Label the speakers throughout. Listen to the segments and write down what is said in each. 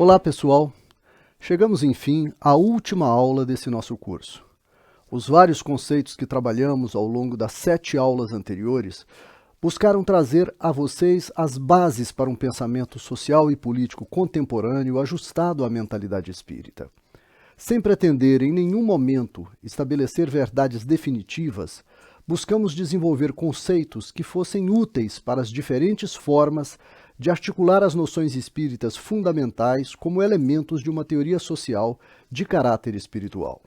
Speaker 1: Olá, pessoal! Chegamos, enfim, à última aula desse nosso curso. Os vários conceitos que trabalhamos ao longo das 7 aulas anteriores buscaram trazer a vocês as bases para um pensamento social e político contemporâneo ajustado à mentalidade espírita. Sem pretender em nenhum momento estabelecer verdades definitivas, buscamos desenvolver conceitos que fossem úteis para as diferentes formas de articular as noções espíritas fundamentais como elementos de uma teoria social de caráter espiritual.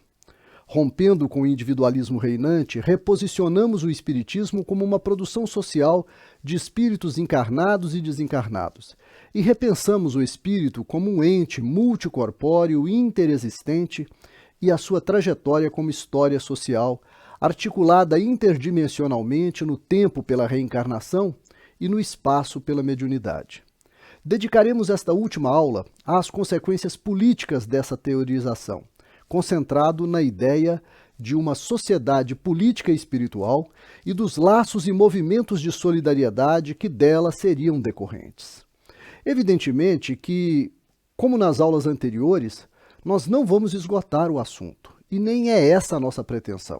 Speaker 1: Rompendo com o individualismo reinante, reposicionamos o espiritismo como uma produção social de espíritos encarnados e desencarnados, e repensamos o espírito como um ente multicorpóreo interexistente e a sua trajetória como história social, articulada interdimensionalmente no tempo pela reencarnação e no espaço pela mediunidade. Dedicaremos esta última aula às consequências políticas dessa teorização, concentrado na ideia de uma sociedade política e espiritual e dos laços e movimentos de solidariedade que dela seriam decorrentes. Evidentemente que, como nas aulas anteriores, nós não vamos esgotar o assunto, e nem é essa a nossa pretensão,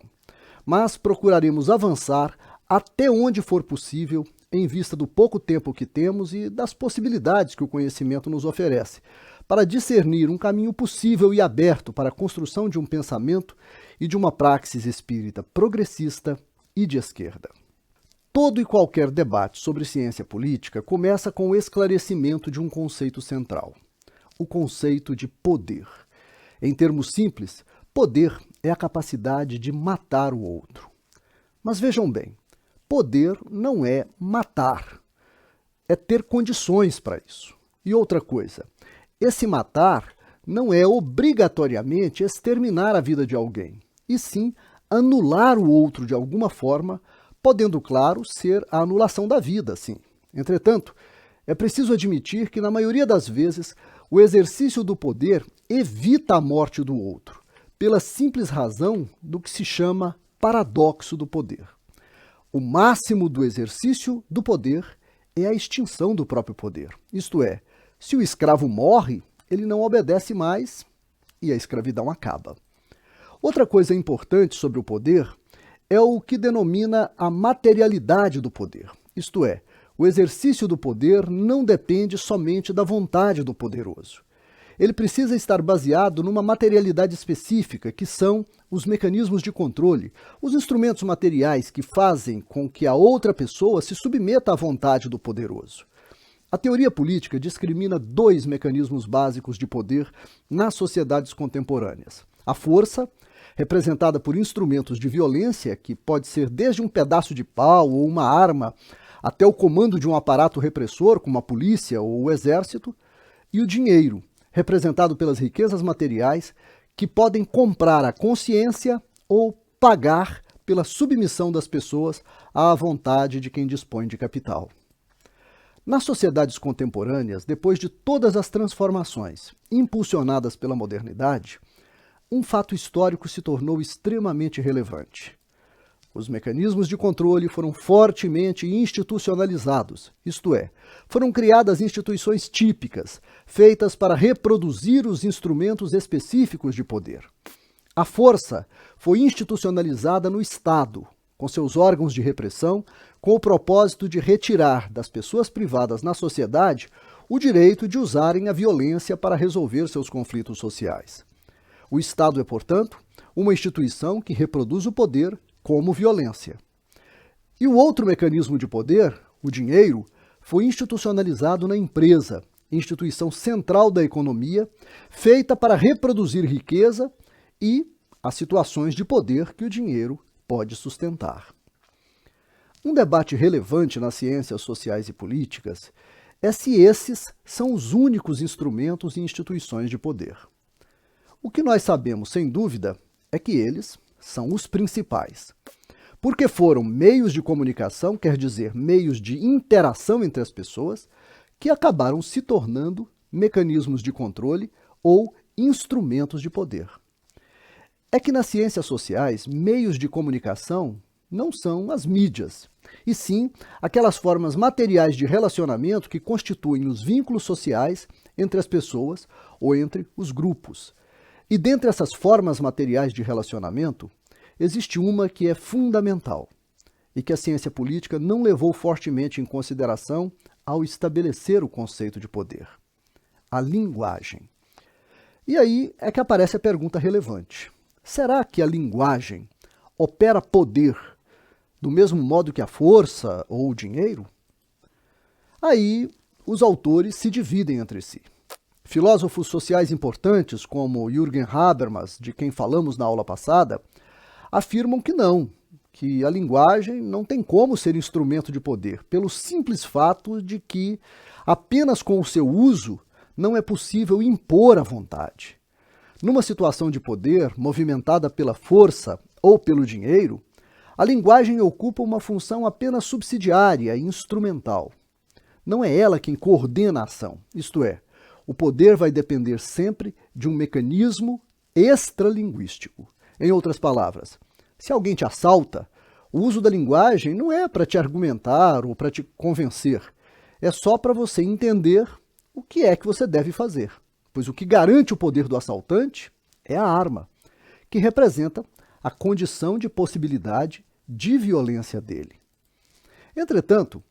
Speaker 1: mas procuraremos avançar até onde for possível em vista do pouco tempo que temos e das possibilidades que o conhecimento nos oferece, para discernir um caminho possível e aberto para a construção de um pensamento e de uma praxis espírita progressista e de esquerda. Todo e qualquer debate sobre ciência política começa com o esclarecimento de um conceito central, o conceito de poder. Em termos simples, poder é a capacidade de matar o outro. Mas vejam bem, poder não é matar, é ter condições para isso. E outra coisa, esse matar não é obrigatoriamente exterminar a vida de alguém, e sim anular o outro de alguma forma, podendo, claro, ser a anulação da vida, sim. Entretanto, é preciso admitir que, na maioria das vezes, o exercício do poder evita a morte do outro, pela simples razão do que se chama paradoxo do poder. O máximo do exercício do poder é a extinção do próprio poder, isto é, se o escravo morre, ele não obedece mais e a escravidão acaba. Outra coisa importante sobre o poder é o que denomina a materialidade do poder, isto é, o exercício do poder não depende somente da vontade do poderoso. Ele precisa estar baseado numa materialidade específica, que são os mecanismos de controle, os instrumentos materiais que fazem com que a outra pessoa se submeta à vontade do poderoso. A teoria política discrimina 2 mecanismos básicos de poder nas sociedades contemporâneas. A força, representada por instrumentos de violência, que pode ser desde um pedaço de pau ou uma arma, até o comando de um aparato repressor, como a polícia ou o exército, e o dinheiro, representado pelas riquezas materiais, que podem comprar a consciência ou pagar pela submissão das pessoas à vontade de quem dispõe de capital. Nas sociedades contemporâneas, depois de todas as transformações impulsionadas pela modernidade, um fato histórico se tornou extremamente relevante. Os mecanismos de controle foram fortemente institucionalizados, isto é, foram criadas instituições típicas, feitas para reproduzir os instrumentos específicos de poder. A força foi institucionalizada no Estado, com seus órgãos de repressão, com o propósito de retirar das pessoas privadas na sociedade o direito de usarem a violência para resolver seus conflitos sociais. O Estado é, portanto, uma instituição que reproduz o poder como violência. E o outro mecanismo de poder, o dinheiro, foi institucionalizado na empresa, instituição central da economia, feita para reproduzir riqueza e as situações de poder que o dinheiro pode sustentar. Um debate relevante nas ciências sociais e políticas é se esses são os únicos instrumentos e instituições de poder. O que nós sabemos, sem dúvida, é que eles são os principais. Porque foram meios de comunicação, quer dizer, meios de interação entre as pessoas, que acabaram se tornando mecanismos de controle ou instrumentos de poder. É que nas ciências sociais, meios de comunicação não são as mídias, e sim aquelas formas materiais de relacionamento que constituem os vínculos sociais entre as pessoas ou entre os grupos. E dentre essas formas materiais de relacionamento, existe uma que é fundamental e que a ciência política não levou fortemente em consideração ao estabelecer o conceito de poder: a linguagem. E aí é que aparece a pergunta relevante. Será que a linguagem opera poder do mesmo modo que a força ou o dinheiro? Aí os autores se dividem entre si. Filósofos sociais importantes, como Jürgen Habermas, de quem falamos na aula passada, afirmam que não, que a linguagem não tem como ser instrumento de poder, pelo simples fato de que, apenas com o seu uso, não é possível impor a vontade. Numa situação de poder, movimentada pela força ou pelo dinheiro, a linguagem ocupa uma função apenas subsidiária e instrumental. Não é ela quem coordena a ação, isto é, o poder vai depender sempre de um mecanismo extralinguístico. Em outras palavras, se alguém te assalta, o uso da linguagem não é para te argumentar ou para te convencer, é só para você entender o que é que você deve fazer, pois o que garante o poder do assaltante é a arma, que representa a condição de possibilidade de violência dele. Entretanto,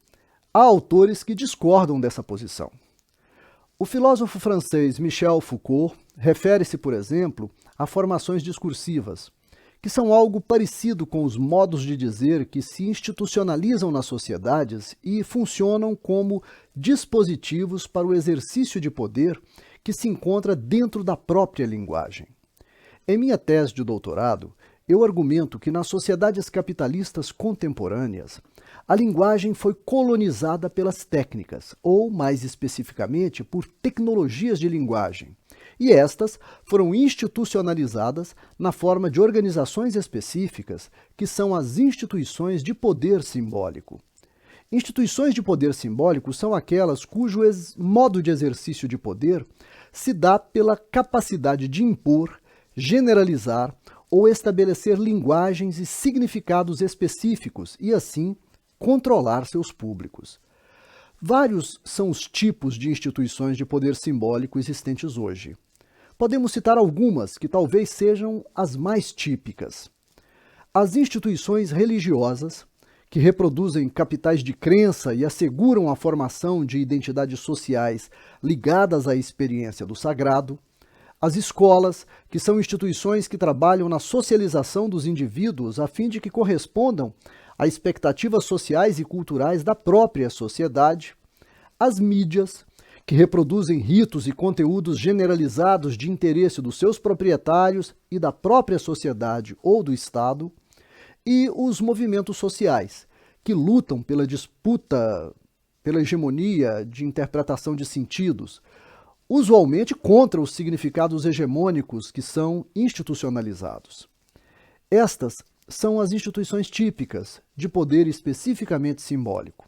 Speaker 1: há autores que discordam dessa posição. O filósofo francês Michel Foucault refere-se, por exemplo, a formações discursivas, que são algo parecido com os modos de dizer que se institucionalizam nas sociedades e funcionam como dispositivos para o exercício de poder que se encontra dentro da própria linguagem. Em minha tese de doutorado, eu argumento que nas sociedades capitalistas contemporâneas, a linguagem foi colonizada pelas técnicas, ou, mais especificamente, por tecnologias de linguagem, e estas foram institucionalizadas na forma de organizações específicas, que são as instituições de poder simbólico. Instituições de poder simbólico são aquelas cujo modo de exercício de poder se dá pela capacidade de impor, generalizar ou estabelecer linguagens e significados específicos e, assim, controlar seus públicos. Vários são os tipos de instituições de poder simbólico existentes hoje. Podemos citar algumas que talvez sejam as mais típicas. As instituições religiosas, que reproduzem capitais de crença e asseguram a formação de identidades sociais ligadas à experiência do sagrado. As escolas, que são instituições que trabalham na socialização dos indivíduos a fim de que correspondam a expectativas sociais e culturais da própria sociedade. As mídias, que reproduzem ritos e conteúdos generalizados de interesse dos seus proprietários e da própria sociedade ou do Estado. E os movimentos sociais, que lutam pela disputa, pela hegemonia de interpretação de sentidos, usualmente contra os significados hegemônicos que são institucionalizados. Estas são as instituições típicas de poder especificamente simbólico.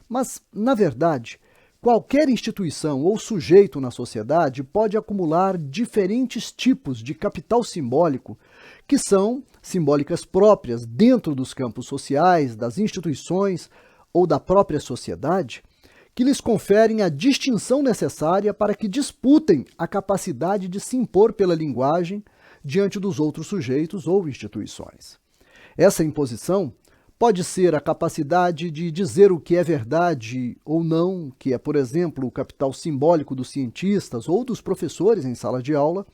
Speaker 1: Mas, na verdade, qualquer instituição ou sujeito na sociedade pode acumular diferentes tipos de capital simbólico que são simbólicas próprias dentro dos campos sociais, das instituições ou da própria sociedade, que lhes conferem a distinção necessária para que disputem a capacidade de se impor pela linguagem diante dos outros sujeitos ou instituições. Essa imposição pode ser a capacidade de dizer o que é verdade ou não, que é, por exemplo, o capital simbólico dos cientistas ou dos professores em sala de aula.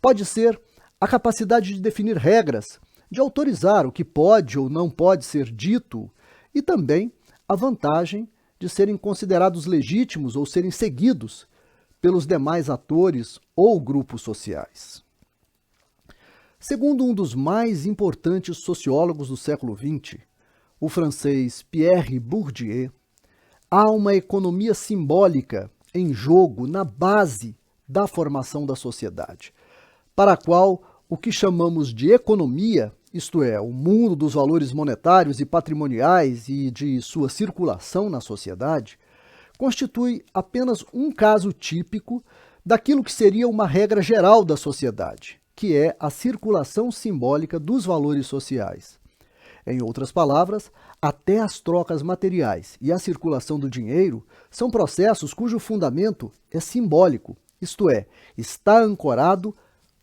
Speaker 1: Pode ser a capacidade de definir regras, de autorizar o que pode ou não pode ser dito, e também a vantagem de serem considerados legítimos ou serem seguidos pelos demais atores ou grupos sociais. Segundo um dos mais importantes sociólogos do século XX, o francês Pierre Bourdieu, há uma economia simbólica em jogo na base da formação da sociedade, para a qual o que chamamos de economia, isto é, o mundo dos valores monetários e patrimoniais e de sua circulação na sociedade, constitui apenas um caso típico daquilo que seria uma regra geral da sociedade, que é a circulação simbólica dos valores sociais. Em outras palavras, até as trocas materiais e a circulação do dinheiro são processos cujo fundamento é simbólico, isto é, está ancorado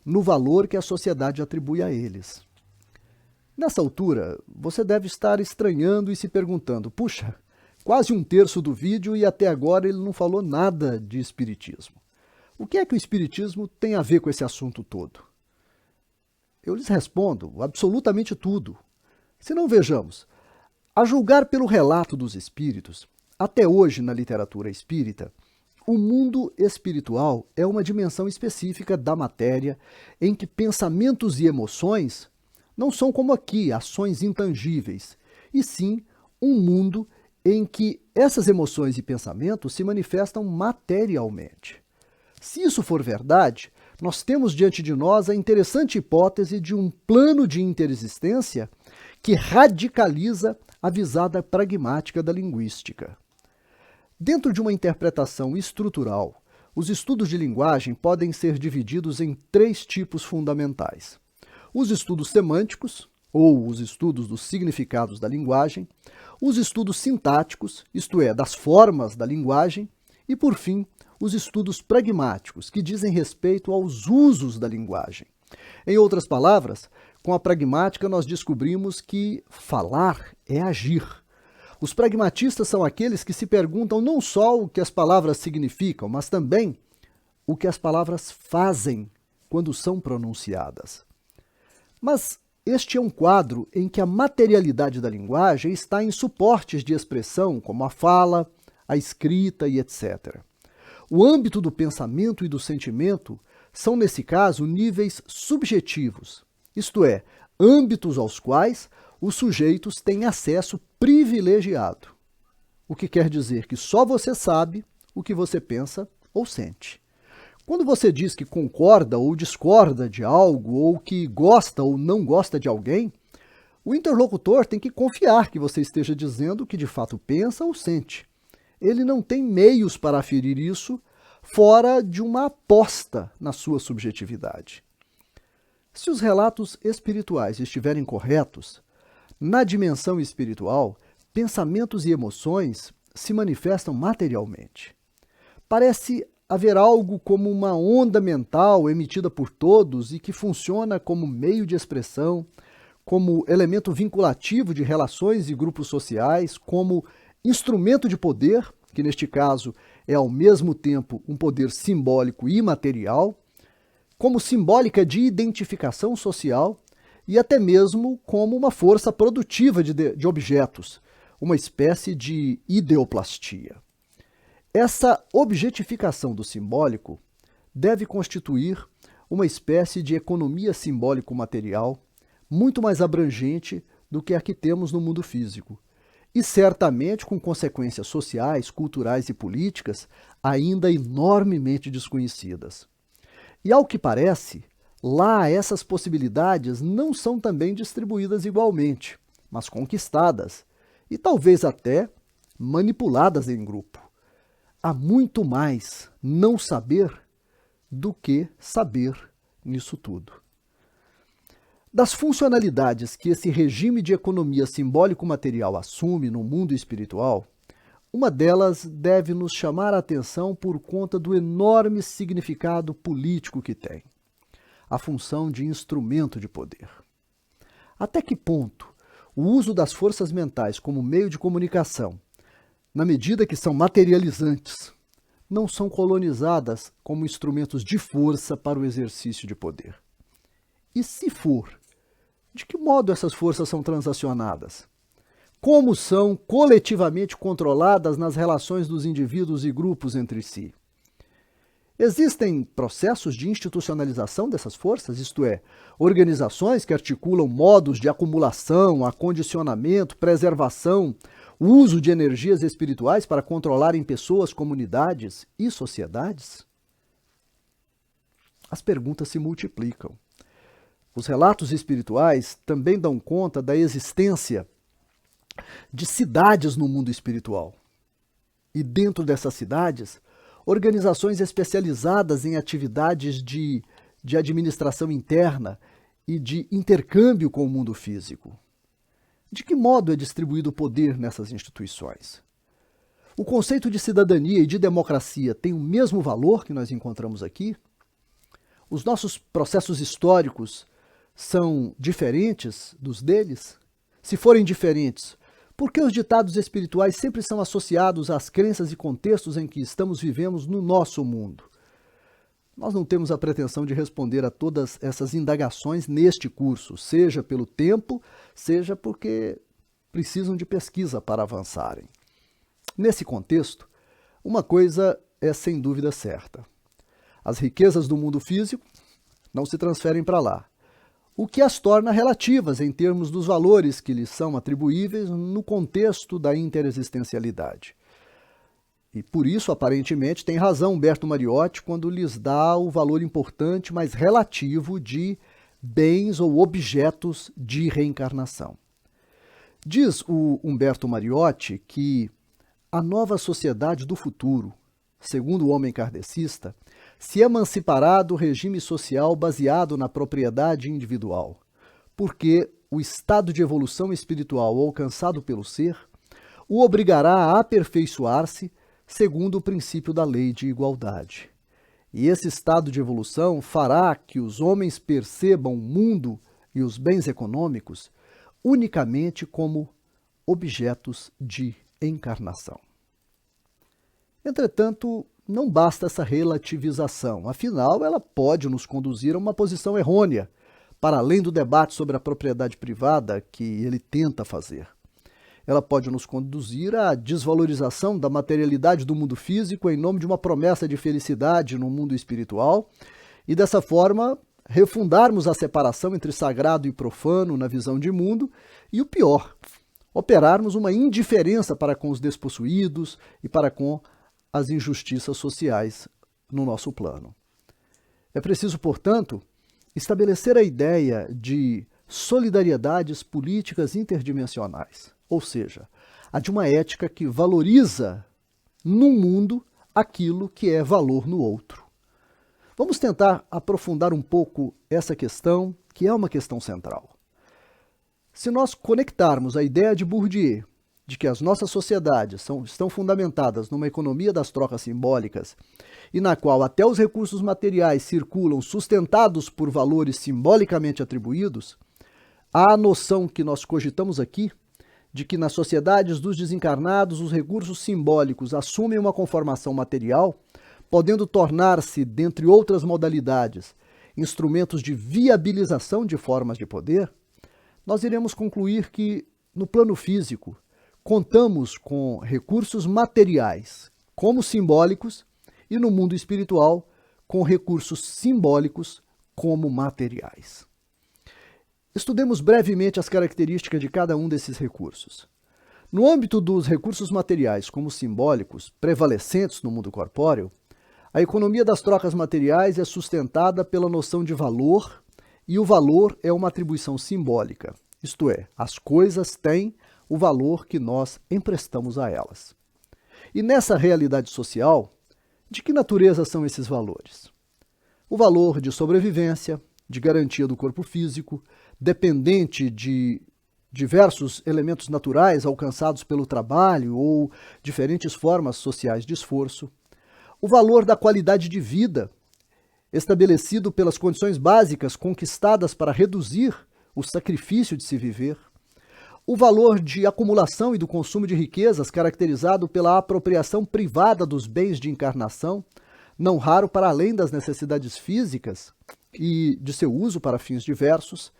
Speaker 1: no valor que a sociedade atribui a eles. Nessa altura, você deve estar estranhando e se perguntando: puxa, quase um terço do vídeo e até agora ele não falou nada de espiritismo. O que é que o espiritismo tem a ver com esse assunto todo? Eu lhes respondo absolutamente tudo. Se não, vejamos, a julgar pelo relato dos espíritos, até hoje na literatura espírita, o mundo espiritual é uma dimensão específica da matéria em que pensamentos e emoções não são como aqui, ações intangíveis, e sim um mundo em que essas emoções e pensamentos se manifestam materialmente. Se isso for verdade, nós temos diante de nós a interessante hipótese de um plano de interexistência que radicaliza a visada pragmática da linguística. Dentro de uma interpretação estrutural, os estudos de linguagem podem ser divididos em 3 tipos fundamentais: os estudos semânticos, ou os estudos dos significados da linguagem, os estudos sintáticos, isto é, das formas da linguagem, e, por fim, os estudos pragmáticos, que dizem respeito aos usos da linguagem. Em outras palavras, com a pragmática nós descobrimos que falar é agir. Os pragmatistas são aqueles que se perguntam não só o que as palavras significam, mas também o que as palavras fazem quando são pronunciadas. Mas este é um quadro em que a materialidade da linguagem está em suportes de expressão, como a fala, a escrita e etc. O âmbito do pensamento e do sentimento são, nesse caso, níveis subjetivos, isto é, âmbitos aos quais os sujeitos têm acesso privilegiado. O que quer dizer que só você sabe o que você pensa ou sente. Quando você diz que concorda ou discorda de algo, ou que gosta ou não gosta de alguém, o interlocutor tem que confiar que você esteja dizendo o que de fato pensa ou sente. Ele não tem meios para aferir isso fora de uma aposta na sua subjetividade. Se os relatos espirituais estiverem corretos, na dimensão espiritual, pensamentos e emoções se manifestam materialmente. Parece haver algo como uma onda mental emitida por todos e que funciona como meio de expressão, como elemento vinculativo de relações e grupos sociais, como instrumento de poder, que neste caso é ao mesmo tempo um poder simbólico e material, como simbólica de identificação social e até mesmo como uma força produtiva de objetos, uma espécie de ideoplastia. Essa objetificação do simbólico deve constituir uma espécie de economia simbólico-material muito mais abrangente do que a que temos no mundo físico, e certamente com consequências sociais, culturais e políticas ainda enormemente desconhecidas. E ao que parece, lá essas possibilidades não são também distribuídas igualmente, mas conquistadas, e talvez até manipuladas em grupo. Há muito mais não saber do que saber nisso tudo. Das funcionalidades que esse regime de economia simbólico-material assume no mundo espiritual, uma delas deve nos chamar a atenção por conta do enorme significado político que tem: a função de instrumento de poder. Até que ponto o uso das forças mentais como meio de comunicação, na medida que são materializantes, não são colonizadas como instrumentos de força para o exercício de poder? E se for, de que modo essas forças são transacionadas? Como são coletivamente controladas nas relações dos indivíduos e grupos entre si? Existem processos de institucionalização dessas forças, isto é, organizações que articulam modos de acumulação, acondicionamento, preservação, uso de energias espirituais para controlarem pessoas, comunidades e sociedades? As perguntas se multiplicam. Os relatos espirituais também dão conta da existência de cidades no mundo espiritual. E dentro dessas cidades, organizações especializadas em atividades de administração interna e de intercâmbio com o mundo físico. De que modo é distribuído o poder nessas instituições? O conceito de cidadania e de democracia tem o mesmo valor que nós encontramos aqui? Os nossos processos históricos são diferentes dos deles? Se forem diferentes, por que os ditados espirituais sempre são associados às crenças e contextos em que estamos vivendo no nosso mundo? Nós não temos a pretensão de responder a todas essas indagações neste curso, seja pelo tempo, seja porque precisam de pesquisa para avançarem. Nesse contexto, uma coisa é sem dúvida certa. As riquezas do mundo físico não se transferem para lá, o que as torna relativas em termos dos valores que lhes são atribuíveis no contexto da interexistencialidade. E por isso, aparentemente, tem razão Humberto Mariotti quando lhes dá o valor importante, mas relativo, de bens ou objetos de reencarnação. Diz o Humberto Mariotti que a nova sociedade do futuro, segundo o homem kardecista, se emancipará do regime social baseado na propriedade individual, porque o estado de evolução espiritual alcançado pelo ser o obrigará a aperfeiçoar-se segundo o princípio da lei de igualdade. E esse estado de evolução fará que os homens percebam o mundo e os bens econômicos unicamente como objetos de encarnação. Entretanto, não basta essa relativização, afinal, ela pode nos conduzir a uma posição errônea, para além do debate sobre a propriedade privada que ele tenta fazer. Ela pode nos conduzir à desvalorização da materialidade do mundo físico em nome de uma promessa de felicidade no mundo espiritual e, dessa forma, refundarmos a separação entre sagrado e profano na visão de mundo e, o pior, operarmos uma indiferença para com os despossuídos e para com as injustiças sociais no nosso plano. É preciso, portanto, estabelecer a ideia de solidariedades políticas interdimensionais, ou seja, a de uma ética que valoriza num mundo aquilo que é valor no outro. Vamos tentar aprofundar um pouco essa questão, que é uma questão central. Se nós conectarmos a ideia de Bourdieu de que as nossas sociedades estão fundamentadas numa economia das trocas simbólicas e na qual até os recursos materiais circulam sustentados por valores simbolicamente atribuídos, há a noção que nós cogitamos aqui de que nas sociedades dos desencarnados os recursos simbólicos assumem uma conformação material, podendo tornar-se, dentre outras modalidades, instrumentos de viabilização de formas de poder, nós iremos concluir que, no plano físico, contamos com recursos materiais como simbólicos e, no mundo espiritual, com recursos simbólicos como materiais. Estudemos brevemente as características de cada um desses recursos. No âmbito dos recursos materiais como simbólicos, prevalecentes no mundo corpóreo, a economia das trocas materiais é sustentada pela noção de valor, e o valor é uma atribuição simbólica, isto é, as coisas têm o valor que nós emprestamos a elas. E nessa realidade social, de que natureza são esses valores? O valor de sobrevivência, de garantia do corpo físico, dependente de diversos elementos naturais alcançados pelo trabalho ou diferentes formas sociais de esforço. O valor da qualidade de vida, estabelecido pelas condições básicas conquistadas para reduzir o sacrifício de se viver. O valor de acumulação e do consumo de riquezas, caracterizado pela apropriação privada dos bens de encarnação, não raro para além das necessidades físicas e de seu uso para fins diversos.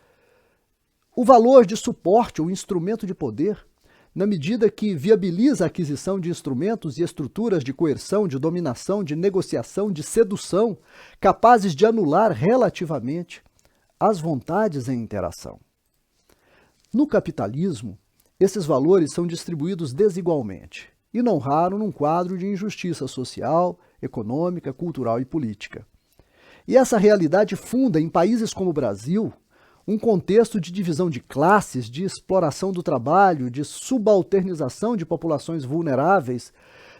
Speaker 1: O valor de suporte ou instrumento de poder, na medida que viabiliza a aquisição de instrumentos e estruturas de coerção, de dominação, de negociação, de sedução, capazes de anular relativamente as vontades em interação. No capitalismo, esses valores são distribuídos desigualmente, e não raro num quadro de injustiça social, econômica, cultural e política. E essa realidade funda, em países como o Brasil, um contexto de divisão de classes, de exploração do trabalho, de subalternização de populações vulneráveis,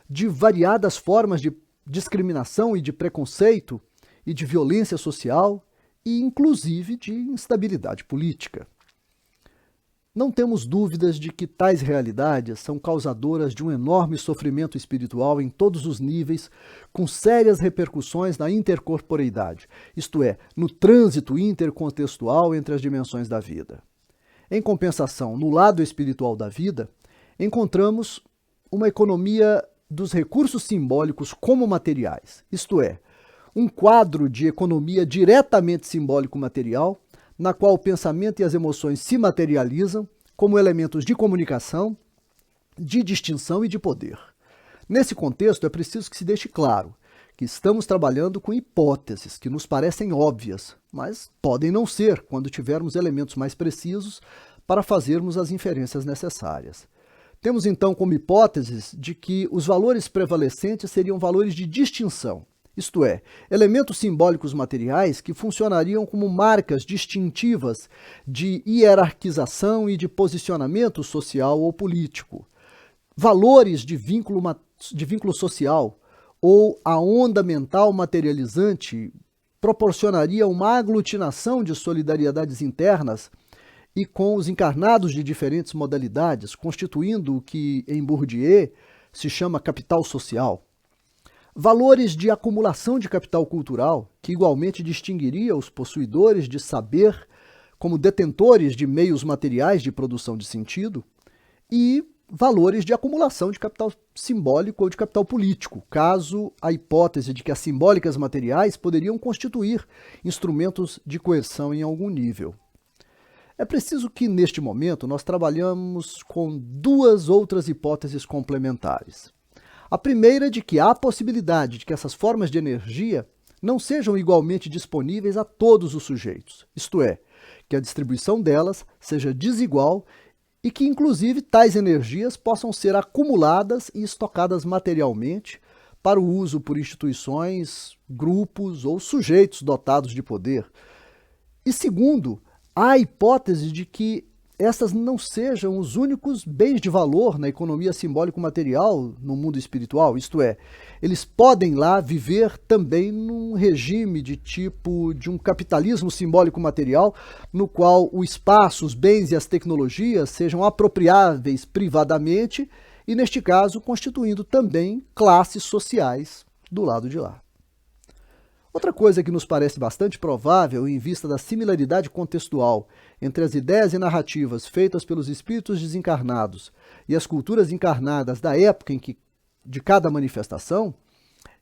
Speaker 1: de variadas formas de discriminação e de preconceito, e de violência social, e inclusive de instabilidade política. Não temos dúvidas de que tais realidades são causadoras de um enorme sofrimento espiritual em todos os níveis, com sérias repercussões na intercorporeidade, isto é, no trânsito intercontextual entre as dimensões da vida. Em compensação, no lado espiritual da vida, encontramos uma economia dos recursos simbólicos como materiais, isto é, um quadro de economia diretamente simbólico-material, na qual o pensamento e as emoções se materializam como elementos de comunicação, de distinção e de poder. Nesse contexto, é preciso que se deixe claro que estamos trabalhando com hipóteses que nos parecem óbvias, mas podem não ser quando tivermos elementos mais precisos para fazermos as inferências necessárias. Temos então como hipóteses de que os valores prevalecentes seriam valores de distinção, isto é, elementos simbólicos materiais que funcionariam como marcas distintivas de hierarquização e de posicionamento social ou político. Valores de vínculo social ou a onda mental materializante proporcionaria uma aglutinação de solidariedades internas e com os encarnados de diferentes modalidades, constituindo o que em Bourdieu se chama capital social. Valores de acumulação de capital cultural, que igualmente distinguiria os possuidores de saber como detentores de meios materiais de produção de sentido, e valores de acumulação de capital simbólico ou de capital político, caso a hipótese de que as simbólicas materiais poderiam constituir instrumentos de coerção em algum nível. É preciso que, neste momento, nós trabalhamos com duas outras hipóteses complementares. A primeira é de que há a possibilidade de que essas formas de energia não sejam igualmente disponíveis a todos os sujeitos, isto é, que a distribuição delas seja desigual e que, inclusive, tais energias possam ser acumuladas e estocadas materialmente para o uso por instituições, grupos ou sujeitos dotados de poder. E segundo, há a hipótese de que essas não sejam os únicos bens de valor na economia simbólico-material no mundo espiritual, isto é, eles podem lá viver também num regime de tipo de um capitalismo simbólico-material no qual o espaço, os bens e as tecnologias sejam apropriáveis privadamente e, neste caso, constituindo também classes sociais do lado de lá. Outra coisa que nos parece bastante provável, em vista da similaridade contextual entre as ideias e narrativas feitas pelos espíritos desencarnados e as culturas encarnadas da época de cada manifestação,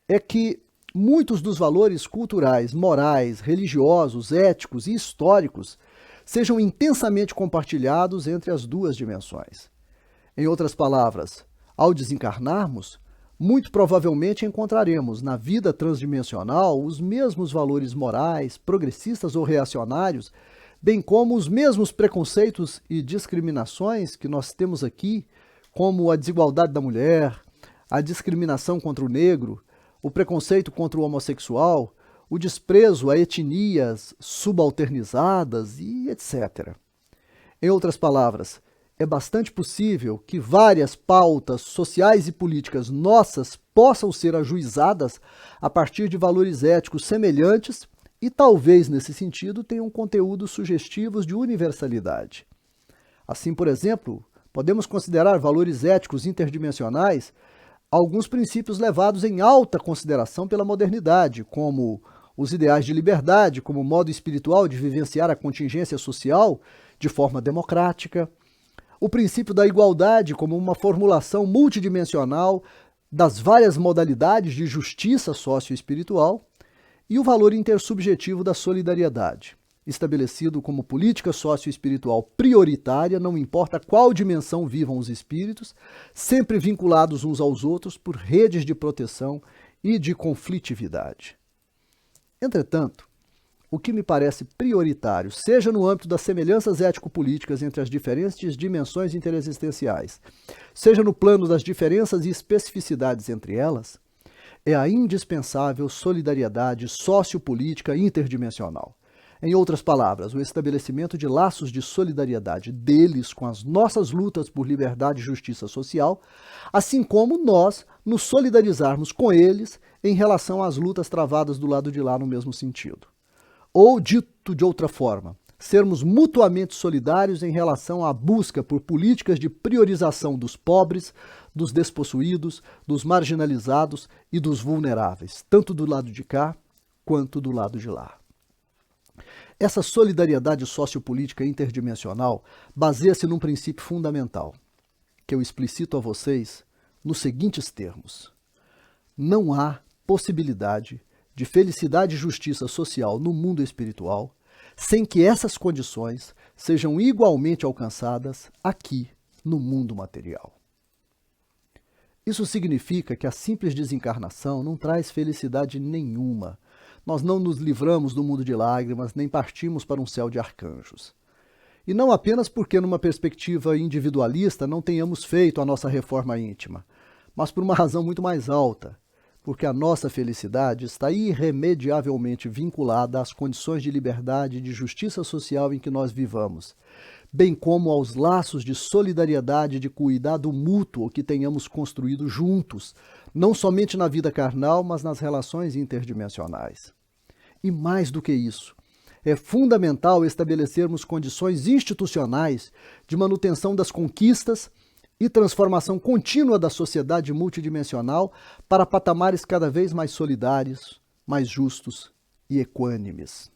Speaker 1: é que muitos dos valores culturais, morais, religiosos, éticos e históricos sejam intensamente compartilhados entre as duas dimensões. Em outras palavras, ao desencarnarmos, muito provavelmente encontraremos na vida transdimensional os mesmos valores morais, progressistas ou reacionários, bem como os mesmos preconceitos e discriminações que nós temos aqui, como a desigualdade da mulher, a discriminação contra o negro, o preconceito contra o homossexual, o desprezo a etnias subalternizadas e etc. Em outras palavras, é bastante possível que várias pautas sociais e políticas nossas possam ser ajuizadas a partir de valores éticos semelhantes e talvez, nesse sentido, tenham conteúdos sugestivos de universalidade. Assim, por exemplo, podemos considerar valores éticos interdimensionais alguns princípios levados em alta consideração pela modernidade, como os ideais de liberdade como modo espiritual de vivenciar a contingência social de forma democrática, o princípio da igualdade como uma formulação multidimensional das várias modalidades de justiça socioespiritual e o valor intersubjetivo da solidariedade, estabelecido como política socioespiritual prioritária, não importa qual dimensão vivam os espíritos, sempre vinculados uns aos outros por redes de proteção e de conflitividade. Entretanto, o que me parece prioritário, seja no âmbito das semelhanças ético-políticas entre as diferentes dimensões interexistenciais, seja no plano das diferenças e especificidades entre elas, é a indispensável solidariedade sociopolítica interdimensional. Em outras palavras, o estabelecimento de laços de solidariedade deles com as nossas lutas por liberdade e justiça social, assim como nós nos solidarizarmos com eles em relação às lutas travadas do lado de lá no mesmo sentido. Ou, dito de outra forma, sermos mutuamente solidários em relação à busca por políticas de priorização dos pobres, dos despossuídos, dos marginalizados e dos vulneráveis, tanto do lado de cá quanto do lado de lá. Essa solidariedade sociopolítica interdimensional baseia-se num princípio fundamental, que eu explicito a vocês nos seguintes termos: não há possibilidade de felicidade e justiça social no mundo espiritual sem que essas condições sejam igualmente alcançadas aqui no mundo material. Isso significa que a simples desencarnação não traz felicidade nenhuma. Nós não nos livramos do mundo de lágrimas, nem partimos para um céu de arcanjos. E não apenas porque, numa perspectiva individualista, não tenhamos feito a nossa reforma íntima, mas por uma razão muito mais alta, porque a nossa felicidade está irremediavelmente vinculada às condições de liberdade e de justiça social em que nós vivamos, bem como aos laços de solidariedade e de cuidado mútuo que tenhamos construído juntos, não somente na vida carnal, mas nas relações interdimensionais. E mais do que isso, é fundamental estabelecermos condições institucionais de manutenção das conquistas e transformação contínua da sociedade multidimensional para patamares cada vez mais solidários, mais justos e equânimes.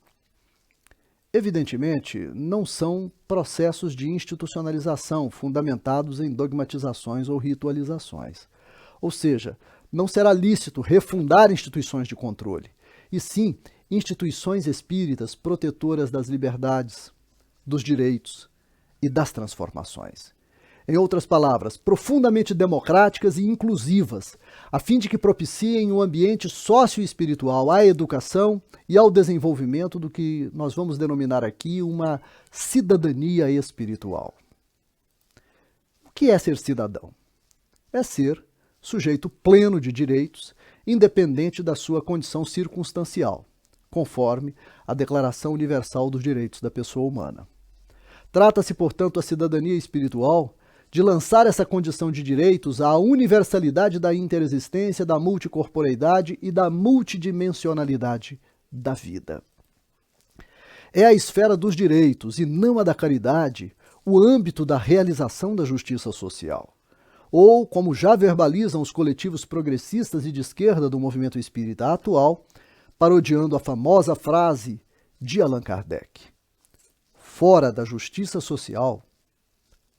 Speaker 1: Evidentemente, não são processos de institucionalização fundamentados em dogmatizações ou ritualizações. Ou seja, não será lícito refundar instituições de controle, e sim instituições espíritas protetoras das liberdades, dos direitos e das transformações. Em outras palavras, profundamente democráticas e inclusivas, a fim de que propiciem um ambiente socioespiritual à educação e ao desenvolvimento do que nós vamos denominar aqui uma cidadania espiritual. O que é ser cidadão? É ser sujeito pleno de direitos, independente da sua condição circunstancial, conforme a Declaração Universal dos Direitos da Pessoa Humana. Trata-se, portanto, a cidadania espiritual de lançar essa condição de direitos à universalidade da interexistência, da multicorporeidade e da multidimensionalidade da vida. É a esfera dos direitos, e não a da caridade, o âmbito da realização da justiça social. Ou, como já verbalizam os coletivos progressistas e de esquerda do movimento espírita atual, parodiando a famosa frase de Allan Kardec: fora da justiça social,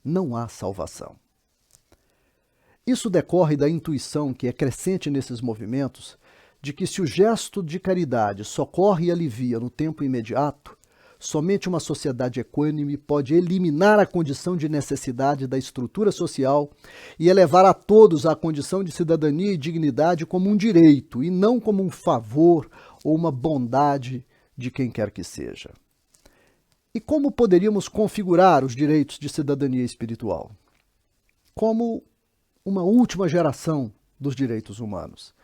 Speaker 1: não há salvação. Isso decorre da intuição que é crescente nesses movimentos de que se o gesto de caridade socorre e alivia no tempo imediato, somente uma sociedade equânime pode eliminar a condição de necessidade da estrutura social e elevar a todos à condição de cidadania e dignidade como um direito e não como um favor ou uma bondade de quem quer que seja. E como poderíamos configurar os direitos de cidadania espiritual? Como uma última geração dos direitos humanos,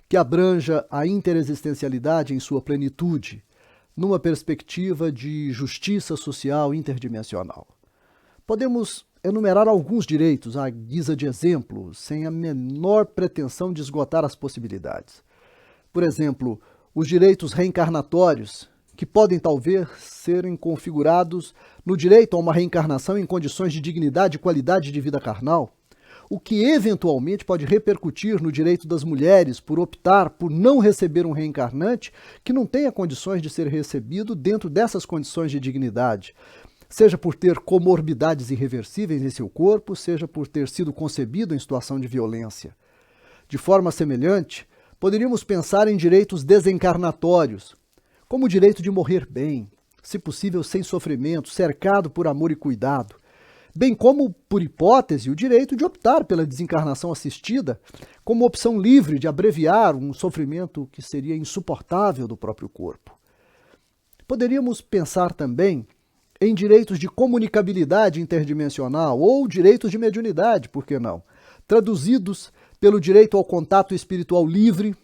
Speaker 1: que abranja a interexistencialidade em sua plenitude, numa perspectiva de justiça social interdimensional. Podemos enumerar alguns direitos à guisa de exemplo, sem a menor pretensão de esgotar as possibilidades. Por exemplo, os direitos reencarnatórios, que podem talvez serem configurados no direito a uma reencarnação em condições de dignidade e qualidade de vida carnal, o que eventualmente pode repercutir no direito das mulheres por optar por não receber um reencarnante que não tenha condições de ser recebido dentro dessas condições de dignidade, seja por ter comorbidades irreversíveis em seu corpo, seja por ter sido concebido em situação de violência. De forma semelhante, poderíamos pensar em direitos desencarnatórios, como o direito de morrer bem, se possível sem sofrimento, cercado por amor e cuidado, bem como, por hipótese, o direito de optar pela desencarnação assistida como opção livre de abreviar um sofrimento que seria insuportável do próprio corpo. Poderíamos pensar também em direitos de comunicabilidade interdimensional ou direitos de mediunidade, por que não? Traduzidos pelo direito ao contato espiritual livre,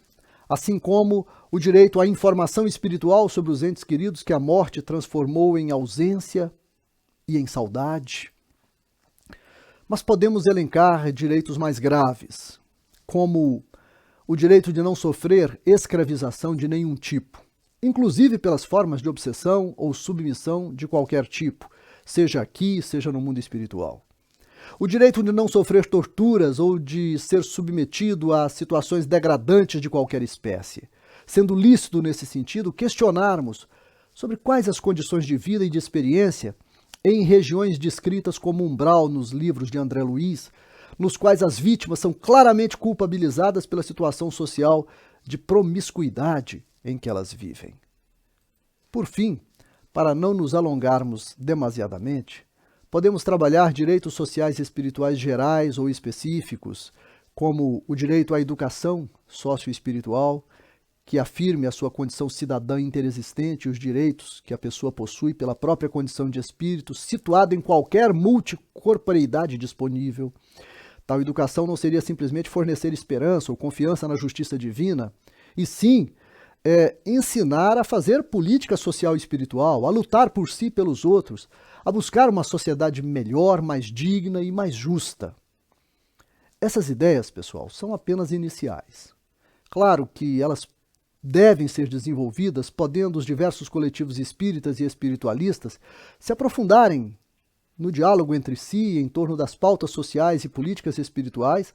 Speaker 1: assim como o direito à informação espiritual sobre os entes queridos que a morte transformou em ausência e em saudade. Mas podemos elencar direitos mais graves, como o direito de não sofrer escravização de nenhum tipo, inclusive pelas formas de obsessão ou submissão de qualquer tipo, seja aqui, seja no mundo espiritual. O direito de não sofrer torturas ou de ser submetido a situações degradantes de qualquer espécie, sendo lícito nesse sentido questionarmos sobre quais as condições de vida e de experiência em regiões descritas como umbral nos livros de André Luiz, nos quais as vítimas são claramente culpabilizadas pela situação social de promiscuidade em que elas vivem. Por fim, para não nos alongarmos demasiadamente, podemos trabalhar direitos sociais e espirituais gerais ou específicos, como o direito à educação socioespiritual, que afirme a sua condição cidadã interexistente e os direitos que a pessoa possui pela própria condição de espírito, situado em qualquer multicorporeidade disponível. Tal educação não seria simplesmente fornecer esperança ou confiança na justiça divina, e sim ensinar a fazer política social e espiritual, a lutar por si e pelos outros, a buscar uma sociedade melhor, mais digna e mais justa. Essas ideias, pessoal, são apenas iniciais. Claro que elas devem ser desenvolvidas, podendo os diversos coletivos espíritas e espiritualistas se aprofundarem no diálogo entre si, em torno das pautas sociais e políticas espirituais,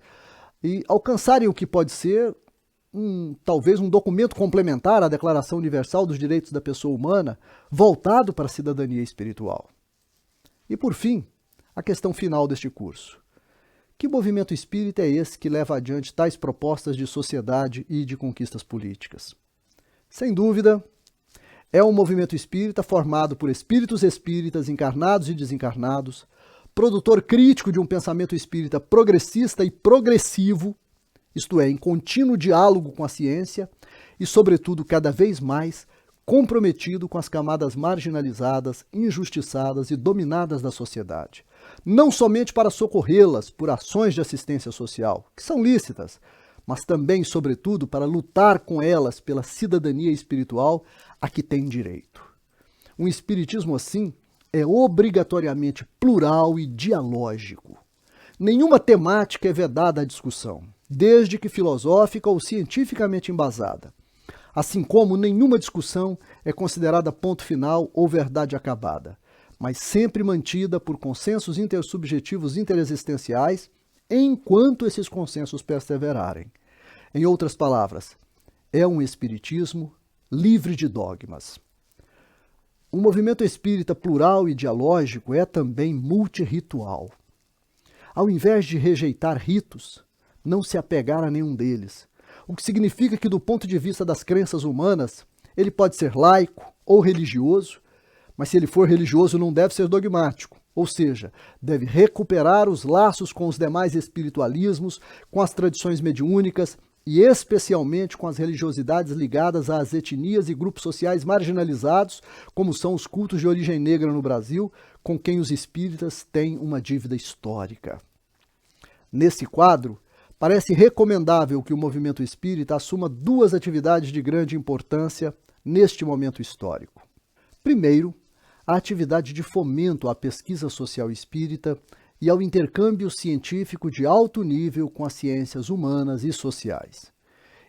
Speaker 1: e alcançarem o que pode ser talvez um documento complementar à Declaração Universal dos Direitos da Pessoa Humana, voltado para a cidadania espiritual. E por fim, a questão final deste curso. Que movimento espírita é esse que leva adiante tais propostas de sociedade e de conquistas políticas? Sem dúvida, é um movimento espírita formado por espíritos espíritas encarnados e desencarnados, produtor crítico de um pensamento espírita progressista e progressivo, isto é, em contínuo diálogo com a ciência e, sobretudo, cada vez mais comprometido com as camadas marginalizadas, injustiçadas e dominadas da sociedade. Não somente para socorrê-las por ações de assistência social, que são lícitas, mas também, sobretudo, para lutar com elas pela cidadania espiritual a que têm direito. Um espiritismo assim é obrigatoriamente plural e dialógico. Nenhuma temática é vedada à discussão, desde que filosófica ou cientificamente embasada. Assim como nenhuma discussão é considerada ponto final ou verdade acabada, mas sempre mantida por consensos intersubjetivos interexistenciais enquanto esses consensos perseverarem. Em outras palavras, é um espiritismo livre de dogmas. O movimento espírita plural e dialógico é também multirritual. Ao invés de rejeitar ritos, não se apegar a nenhum deles, o que significa que, do ponto de vista das crenças humanas, ele pode ser laico ou religioso, mas se ele for religioso não deve ser dogmático, ou seja, deve recuperar os laços com os demais espiritualismos, com as tradições mediúnicas e especialmente com as religiosidades ligadas às etnias e grupos sociais marginalizados, como são os cultos de origem negra no Brasil, com quem os espíritas têm uma dívida histórica. Nesse quadro, parece recomendável que o movimento espírita assuma duas atividades de grande importância neste momento histórico. Primeiro, a atividade de fomento à pesquisa social espírita e ao intercâmbio científico de alto nível com as ciências humanas e sociais.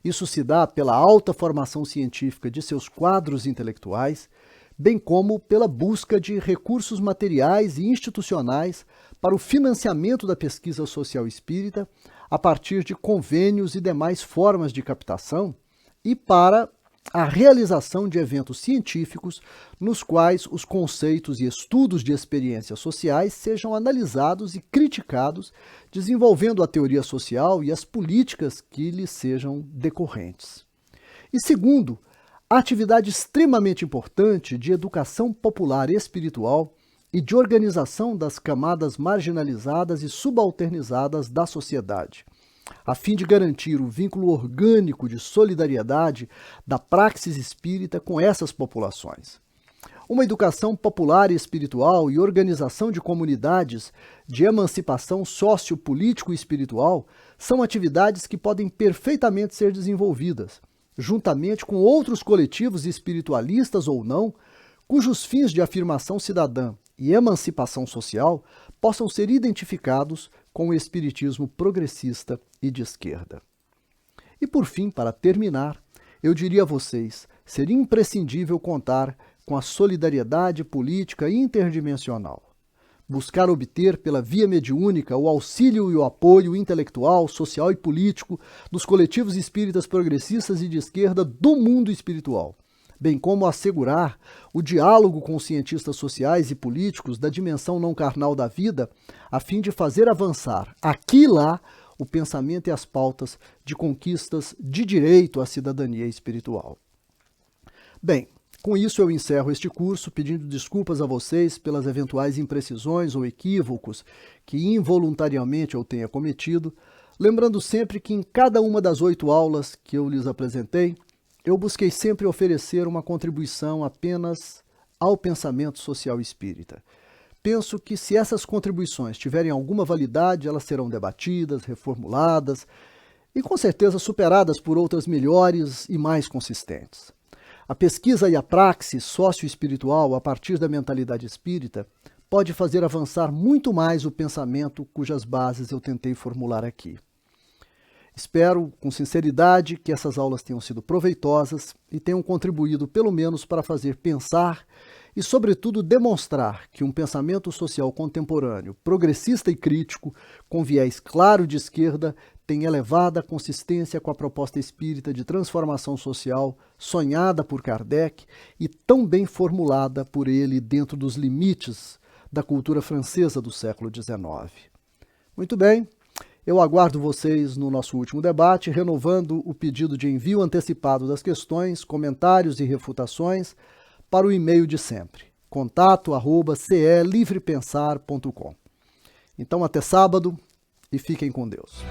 Speaker 1: Isso se dá pela alta formação científica de seus quadros intelectuais, bem como pela busca de recursos materiais e institucionais para o financiamento da pesquisa social espírita a partir de convênios e demais formas de captação e para a realização de eventos científicos nos quais os conceitos e estudos de experiências sociais sejam analisados e criticados, desenvolvendo a teoria social e as políticas que lhes sejam decorrentes. E segundo, a atividade extremamente importante de educação popular e espiritual e de organização das camadas marginalizadas e subalternizadas da sociedade, a fim de garantir o vínculo orgânico de solidariedade da praxis espírita com essas populações. Uma educação popular e espiritual e organização de comunidades de emancipação sociopolítico e espiritual são atividades que podem perfeitamente ser desenvolvidas, juntamente com outros coletivos espiritualistas ou não, cujos fins de afirmação cidadã e emancipação social possam ser identificados com o espiritismo progressista e de esquerda. E por fim, para terminar, eu diria a vocês, seria imprescindível contar com a solidariedade política interdimensional. Buscar obter pela via mediúnica o auxílio e o apoio intelectual, social e político dos coletivos espíritas progressistas e de esquerda do mundo espiritual, bem como assegurar o diálogo com os cientistas sociais e políticos da dimensão não carnal da vida, a fim de fazer avançar aqui e lá o pensamento e as pautas de conquistas de direito à cidadania espiritual. Bem, com isso eu encerro este curso pedindo desculpas a vocês pelas eventuais imprecisões ou equívocos que involuntariamente eu tenha cometido, lembrando sempre que em cada uma das 8 aulas que eu lhes apresentei, eu busquei sempre oferecer uma contribuição apenas ao pensamento social espírita. Penso que se essas contribuições tiverem alguma validade, elas serão debatidas, reformuladas e com certeza superadas por outras melhores e mais consistentes. A pesquisa e a praxis socioespiritual a partir da mentalidade espírita pode fazer avançar muito mais o pensamento cujas bases eu tentei formular aqui. Espero, com sinceridade, que essas aulas tenham sido proveitosas e tenham contribuído pelo menos para fazer pensar e, sobretudo, demonstrar que um pensamento social contemporâneo, progressista e crítico, com viés claro de esquerda, tem elevada consistência com a proposta espírita de transformação social sonhada por Kardec e tão bem formulada por ele dentro dos limites da cultura francesa do século XIX. Muito bem, eu aguardo vocês no nosso último debate, renovando o pedido de envio antecipado das questões, comentários e refutações para o e-mail de sempre, contato@celivrepensar.com. Então, até sábado e fiquem com Deus.